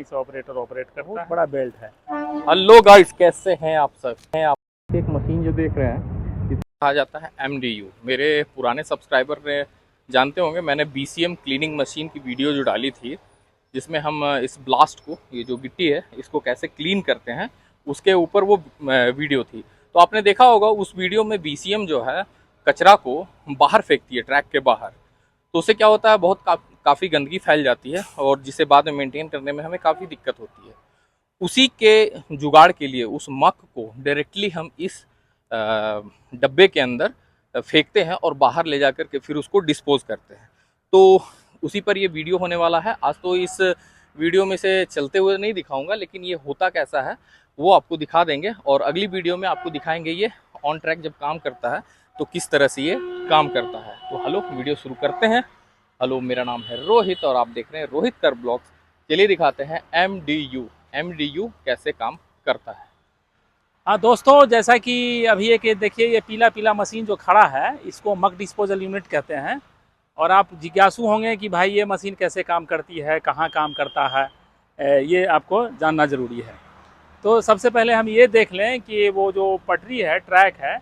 से operator operate करता है। बड़ा बेल्ट है। हेलो गाइस, कैसे हैं आप सब? एक मशीन जो देख रहे हैं इसे कहा जाता है MDU। मेरे पुराने सब्सक्राइबर ने जानते होंगे, मैंने BCM क्लीनिंग मशीन की वीडियो जो डाली थी, जिसमें हम इस ब्लास्ट को, ये जो गिट्टी है, इसको कैसे क्लीन करते हैं, उसके ऊपर वो वीडियो थी। तो आपने देखा होगा उस वीडियो में BCM जो है कचरा को बाहर फेंकती है, ट्रैक के बाहर। तो उससे क्या होता है, बहुत काफ़ी गंदगी फैल जाती है और जिसे बाद में मेंटेन करने में हमें काफ़ी दिक्कत होती है। उसी के जुगाड़ के लिए उस मक को डायरेक्टली हम इस डब्बे के अंदर फेंकते हैं और बाहर ले जाकर के फिर उसको डिस्पोज करते हैं। तो उसी पर ये वीडियो होने वाला है आज। तो इस वीडियो में से चलते हुए नहीं दिखाऊंगा, लेकिन ये होता कैसा है वो आपको दिखा देंगे, और अगली वीडियो में आपको दिखाएंगे ये ऑन ट्रैक जब काम करता है तो किस तरह से ये काम करता है। तो हेलो, वीडियो शुरू करते हैं। हेलो, मेरा नाम है रोहित और आप देख रहे हैं रोहित कर ब्लॉग्स। चलिए दिखाते हैं MDU कैसे काम करता है। हाँ दोस्तों, जैसा कि अभी एक देखिए, ये पीला पीला मशीन जो खड़ा है इसको मक डिस्पोजल यूनिट कहते हैं। और आप जिज्ञासु होंगे कि भाई ये मशीन कैसे काम करती है, कहाँ काम करता है, ये आपको जानना ज़रूरी है। तो सबसे पहले हम ये देख लें कि वो जो पटरी है, ट्रैक है,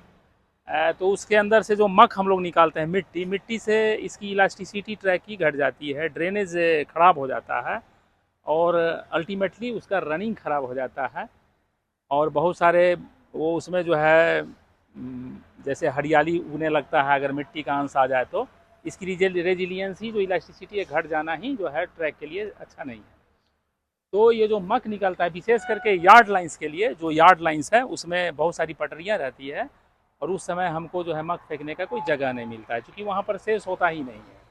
तो उसके अंदर से जो मक हम लोग निकालते हैं, मिट्टी से इसकी इलास्टिसिटी ट्रैक की घट जाती है, ड्रेनेज ख़राब हो जाता है और अल्टीमेटली उसका रनिंग ख़राब हो जाता है। और बहुत सारे वो उसमें जो है जैसे हरियाली उगने लगता है अगर मिट्टी का अंश आ जाए तो। इसकी रेजिलियंस ही, जो इलास्टिसिटी है, घट जाना ही जो है ट्रैक के लिए अच्छा नहीं है। तो ये जो मक निकलता है विशेष करके यार्ड लाइंस के लिए, जो यार्ड लाइंस है उसमें बहुत सारी पटरियाँ रहती है और उस समय हमको जो है मक फेंकने का कोई जगह नहीं मिलता है, क्योंकि वहाँ पर शेष होता ही नहीं है।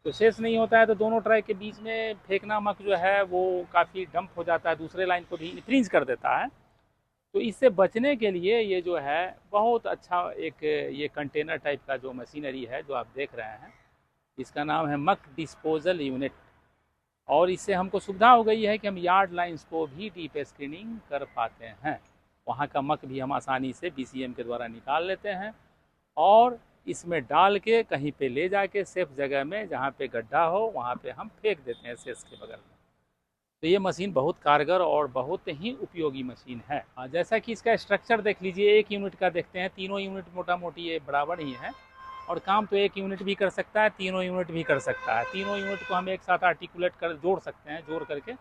तो शेष नहीं होता है तो दोनों ट्रैक के बीच में फेंकना मक जो है वो काफ़ी डंप हो जाता है, दूसरे लाइन को भी इंफ्रिंज कर देता है। तो इससे बचने के लिए ये जो है बहुत अच्छा एक ये कंटेनर टाइप का जो मशीनरी है जो आप देख रहे हैं, इसका नाम है मक डिस्पोजल यूनिट। और इससे हमको सुविधा हो गई है कि हम यार्ड लाइंस को भी डीप स्क्रीनिंग कर पाते हैं। वहाँ का मक भी हम आसानी से BCM के द्वारा निकाल लेते हैं और इसमें डाल के कहीं पे ले जाके सेफ जगह में, जहाँ पे गड्ढा हो वहाँ पे हम फेंक देते हैं शेष के बगल में। तो ये मशीन बहुत कारगर और बहुत ही उपयोगी मशीन है। जैसा कि इसका स्ट्रक्चर देख लीजिए, एक यूनिट का देखते हैं, तीनों यूनिट मोटा मोटी ये बराबर ही है और काम तो एक यूनिट भी कर सकता है, तीनों यूनिट भी कर सकता है। तीनों यूनिट को हम एक साथ आर्टिकुलेट कर जोड़ सकते हैं, जोड़ करके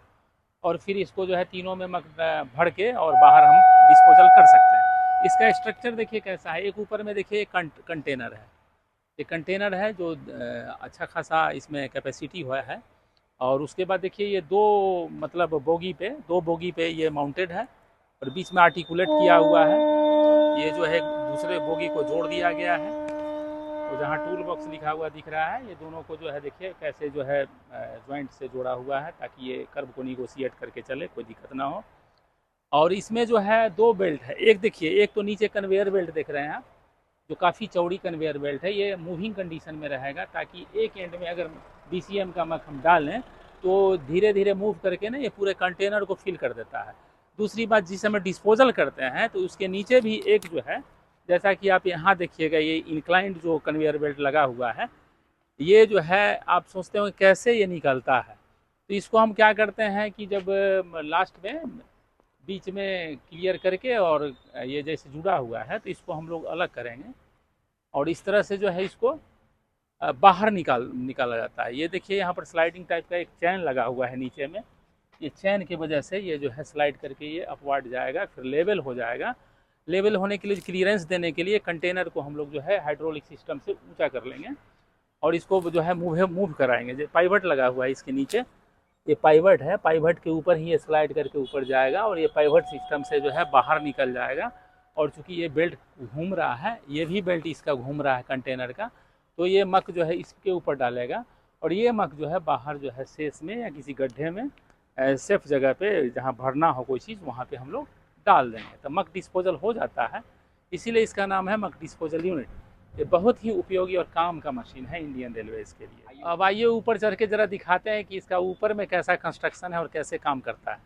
और फिर इसको जो है तीनों में भर के और बाहर हम डिस्पोजल कर सकते हैं। इसका स्ट्रक्चर देखिए कैसा है। एक ऊपर में देखिए कंटेनर है, ये कंटेनर है जो अच्छा खासा इसमें कैपेसिटी हुआ है। और उसके बाद देखिए ये मतलब दो बोगी पे ये माउंटेड है और बीच में आर्टिकुलेट किया हुआ है। ये जो है दूसरे बोगी को जोड़ दिया गया है और जहाँ टूल बॉक्स लिखा हुआ दिख रहा है, ये दोनों को जो है देखिए कैसे जो है जॉइंट से जोड़ा हुआ है ताकि ये कर्व को निगोशिएट करके चले, कोई दिक्कत ना हो। और इसमें जो है दो बेल्ट है, एक देखिए, एक तो नीचे कन्वेयर बेल्ट देख रहे हैं आप, जो काफ़ी चौड़ी कन्वेयर बेल्ट है। ये मूविंग कंडीशन में रहेगा ताकि एक एंड में अगर BCM का मक हम डाल लें तो धीरे धीरे मूव करके ना ये पूरे कंटेनर को फिल कर देता है। दूसरी बात, जिस समय डिस्पोजल करते हैं तो उसके नीचे भी एक जो है, जैसा कि आप यहाँ देखिएगा, ये इंक्लाइंड जो कन्वेयर बेल्ट लगा हुआ है, ये जो है आप सोचते हो कैसे ये निकलता है। तो इसको हम क्या करते हैं कि जब लास्ट में बीच में क्लियर करके और ये जैसे जुड़ा हुआ है तो इसको हम लोग अलग करेंगे और इस तरह से जो है इसको बाहर निकाला जाता है। ये देखिए यहाँ पर स्लाइडिंग टाइप का एक चैन लगा हुआ है नीचे में, ये चैन की वजह से ये जो है स्लाइड करके ये अपवर्ड जाएगा, फिर लेवल हो जाएगा। लेवल होने के लिए, क्लियरेंस देने के लिए कंटेनर को हम लोग जो है हाइड्रोलिक सिस्टम से ऊंचा कर लेंगे और इसको जो है मूव कराएंगे। जो पाइवट लगा हुआ है इसके नीचे, ये पाइवट है, पाइवट के ऊपर ही ये स्लाइड करके ऊपर जाएगा और ये पाइवट सिस्टम से जो है बाहर निकल जाएगा। और चूंकि ये बेल्ट घूम रहा है, ये भी बेल्ट इसका घूम रहा है कंटेनर का, तो ये मक जो है इसके ऊपर डालेगा और ये मक जो है बाहर जो है शेष में या किसी गड्ढे में सेफ जगह पे जहाँ भरना हो कोई चीज़, वहाँ पे हम लोग डाल देंगे तो मक डिस्पोजल हो जाता है। इसीलिए इसका नाम है मक डिस्पोजल यूनिट। ये बहुत ही उपयोगी और काम का मशीन है इंडियन रेलवेज के लिए। अब आइए ऊपर चढ़ के ज़रा दिखाते हैं कि इसका ऊपर में कैसा कंस्ट्रक्शन है और कैसे काम करता है।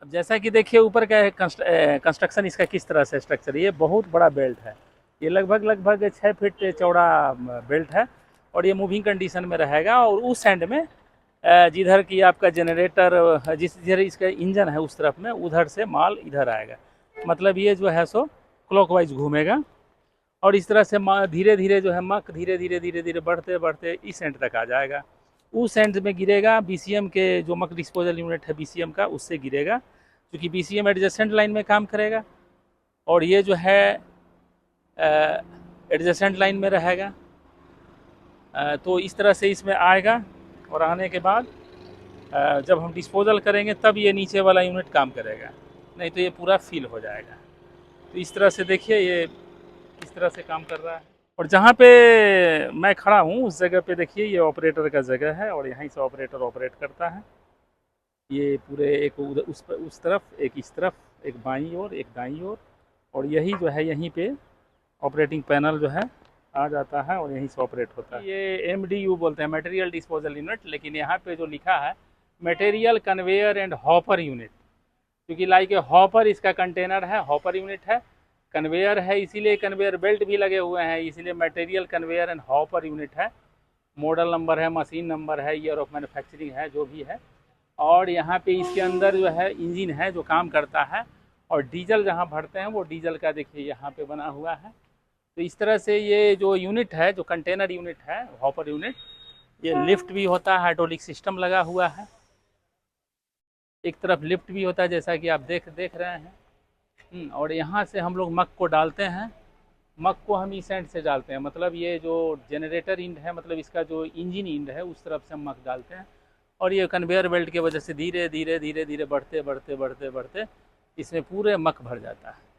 अब जैसा कि देखिए ऊपर का कंस्ट्रक्शन इसका किस तरह से स्ट्रक्चर, ये बहुत बड़ा बेल्ट है, ये लगभग 6 फीट चौड़ा बेल्ट है और ये मूविंग कंडीशन में रहेगा। और उस एंड में जिधर की आपका जनरेटर जिस जिधर इसका इंजन है उस तरफ में, उधर से माल इधर आएगा। मतलब ये जो है सो क्लॉकवाइज घूमेगा और इस तरह से धीरे धीरे जो है मक धीरे धीरे धीरे धीरे बढ़ते बढ़ते इस एंड तक आ जाएगा। उस एंड में गिरेगा बीसीएम के जो मक डिस्पोजल यूनिट है बीसीएम का, उससे गिरेगा, क्योंकि बीसीएम एडजेसेंट लाइन में काम करेगा और ये जो है एडजेसेंट लाइन में रहेगा। तो इस तरह से इसमें आएगा और आने के बाद जब हम डिस्पोजल करेंगे तब ये नीचे वाला यूनिट काम करेगा, नहीं तो ये पूरा फिल हो जाएगा। तो इस तरह से देखिए ये किस तरह से काम कर रहा है। और जहाँ पे मैं खड़ा हूँ उस जगह पे देखिए ये ऑपरेटर का जगह है और यहीं से ऑपरेटर ऑपरेट करता है। ये पूरे एक उस तरफ, एक इस तरफ, एक बाईं ओर, एक दाईं ओर, और यही जो है यहीं पे ऑपरेटिंग पैनल जो है आ जाता है और यहीं से ऑपरेट होता है। ये MDU बोलते हैं, मटेरियल डिस्पोजल यूनिट, लेकिन यहाँ पे जो लिखा है material conveyor and hopper unit, क्योंकि लाइक हॉपर इसका कंटेनर है, हॉपर यूनिट है, कन्वेयर है इसीलिए कन्वेयर बेल्ट भी लगे हुए हैं, इसलिए material conveyor and hopper unit है। मॉडल नंबर है, मशीन नंबर है, ईयर ऑफ मैन्युफैक्चरिंग है, जो भी है। और यहाँ पे इसके अंदर जो है इंजन है जो काम करता है, और डीजल जहाँ भरते हैं वो डीजल का देखिए यहाँ पे बना हुआ है। तो इस तरह से ये जो यूनिट है, जो कंटेनर यूनिट है, हॉपर यूनिट, ये लिफ्ट भी होता है, हाइड्रोलिक सिस्टम लगा हुआ है, एक तरफ लिफ्ट भी होता है जैसा कि आप देख रहे हैं। और यहाँ से हम लोग मक को डालते हैं, मक को हम इस एंड से डालते हैं, मतलब ये जो जनरेटर इंड है, मतलब इसका जो इंजन इंड है उस तरफ से हम मक डालते हैं, और ये कन्वेयर बेल्ट की वजह से धीरे धीरे धीरे धीरे बढ़ते बढ़ते बढ़ते बढ़ते इसमें पूरे मक भर जाता है।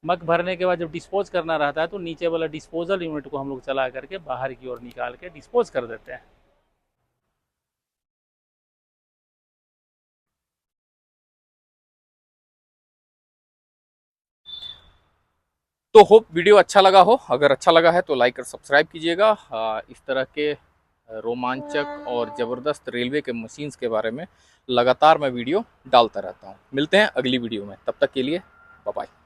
मक भरने के बाद जब डिस्पोज करना रहता है तो नीचे वाला डिस्पोजल यूनिट को हम लोग चला करके बाहर की ओर निकाल के डिस्पोज कर देते हैं। तो होप वीडियो अच्छा लगा हो। अगर अच्छा लगा है तो लाइक और सब्सक्राइब कीजिएगा। इस तरह के रोमांचक और ज़बरदस्त रेलवे के मशीन्स के बारे में लगातार मैं वीडियो डालता रहता हूँ। मिलते हैं अगली वीडियो में, तब तक के लिए बाय बाय।